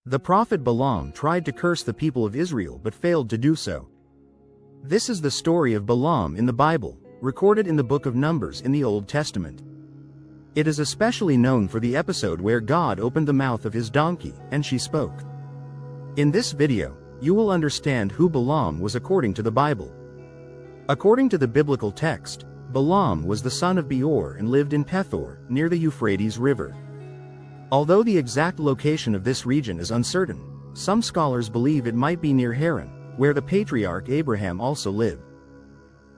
The prophet Balaam tried to curse the people of Israel but failed to do so. This is the story of Balaam in the Bible, recorded in the book of Numbers in the Old Testament. It is especially known for the episode where God opened the mouth of his donkey, and she spoke. In this video, you will understand who Balaam was according to the Bible. According to the biblical text, Balaam was the son of Beor and lived in Pethor, near the Euphrates River. Although the exact location of this region is uncertain, some scholars believe it might be near Haran, where the patriarch Abraham also lived.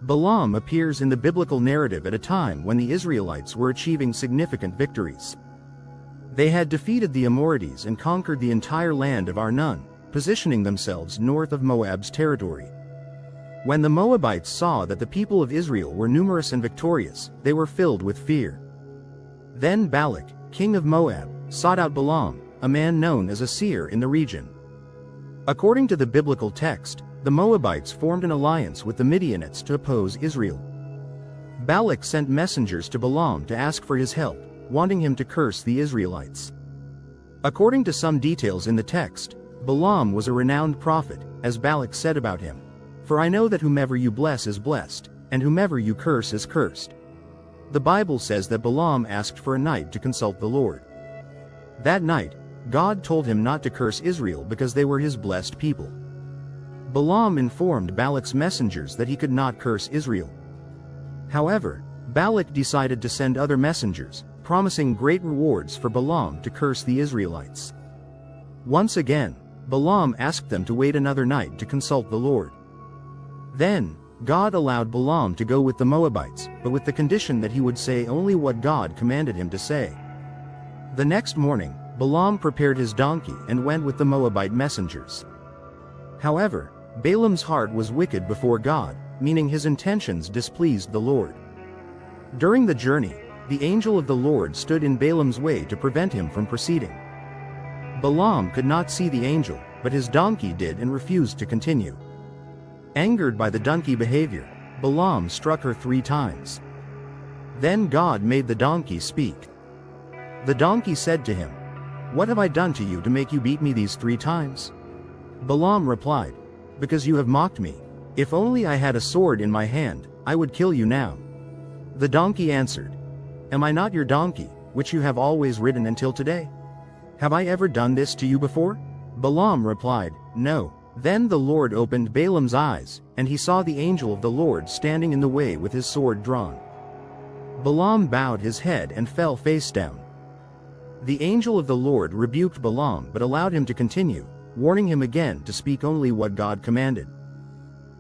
Balaam appears in the biblical narrative at a time when the Israelites were achieving significant victories. They had defeated the Amorites and conquered the entire land of Arnon, positioning themselves north of Moab's territory. When the Moabites saw that the people of Israel were numerous and victorious, they were filled with fear. Then Balak, king of Moab, sought out Balaam, a man known as a seer in the region. According to the biblical text, the Moabites formed an alliance with the Midianites to oppose Israel. Balak sent messengers to Balaam to ask for his help, wanting him to curse the Israelites. According to some details in the text, Balaam was a renowned prophet, as Balak said about him, "For I know that whomever you bless is blessed, and whomever you curse is cursed." The Bible says that Balaam asked for a night to consult the Lord. That night, God told him not to curse Israel because they were his blessed people. Balaam informed Balak's messengers that he could not curse Israel. However, Balak decided to send other messengers, promising great rewards for Balaam to curse the Israelites. Once again, Balaam asked them to wait another night to consult the Lord. Then, God allowed Balaam to go with the Moabites, but with the condition that he would say only what God commanded him to say. The next morning, Balaam prepared his donkey and went with the Moabite messengers. However, Balaam's heart was wicked before God, meaning his intentions displeased the Lord. During the journey, the angel of the Lord stood in Balaam's way to prevent him from proceeding. Balaam could not see the angel, but his donkey did and refused to continue. Angered by the donkey behavior, Balaam struck her 3 times. Then God made the donkey speak. The donkey said to him, "What have I done to you to make you beat me these 3 times?" Balaam replied, "Because you have mocked me. If only I had a sword in my hand, I would kill you now." The donkey answered, "Am I not your donkey, which you have always ridden until today? Have I ever done this to you before?" Balaam replied, "No." Then the Lord opened Balaam's eyes, and he saw the angel of the Lord standing in the way with his sword drawn. Balaam bowed his head and fell face down. The angel of the Lord rebuked Balaam but allowed him to continue, warning him again to speak only what God commanded.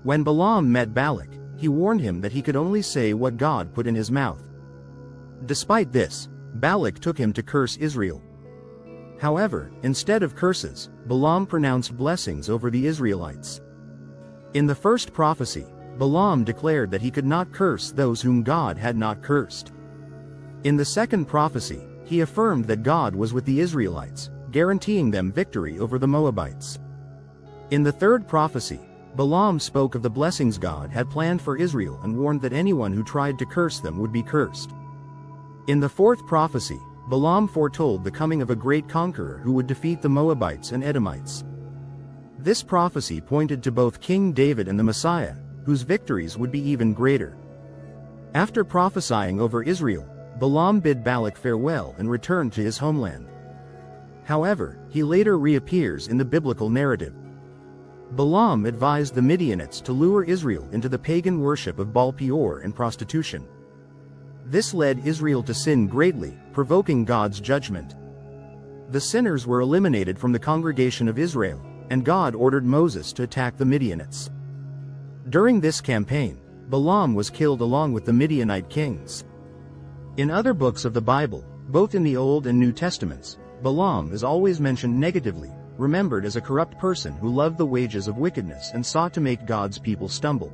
When Balaam met Balak, he warned him that he could only say what God put in his mouth. Despite this, Balak took him to curse Israel. However, instead of curses, Balaam pronounced blessings over the Israelites. In the first prophecy, Balaam declared that he could not curse those whom God had not cursed. In the second prophecy, he affirmed that God was with the Israelites, guaranteeing them victory over the Moabites. In the third prophecy, Balaam spoke of the blessings God had planned for Israel and warned that anyone who tried to curse them would be cursed. In the fourth prophecy, Balaam foretold the coming of a great conqueror who would defeat the Moabites and Edomites. This prophecy pointed to both King David and the Messiah, whose victories would be even greater. After prophesying over Israel, Balaam bid Balak farewell and returned to his homeland. However, he later reappears in the biblical narrative. Balaam advised the Midianites to lure Israel into the pagan worship of Baal Peor and prostitution. This led Israel to sin greatly, provoking God's judgment. The sinners were eliminated from the congregation of Israel, and God ordered Moses to attack the Midianites. During this campaign, Balaam was killed along with the Midianite kings. In other books of the Bible, both in the Old and New Testaments, Balaam is always mentioned negatively, remembered as a corrupt person who loved the wages of wickedness and sought to make God's people stumble.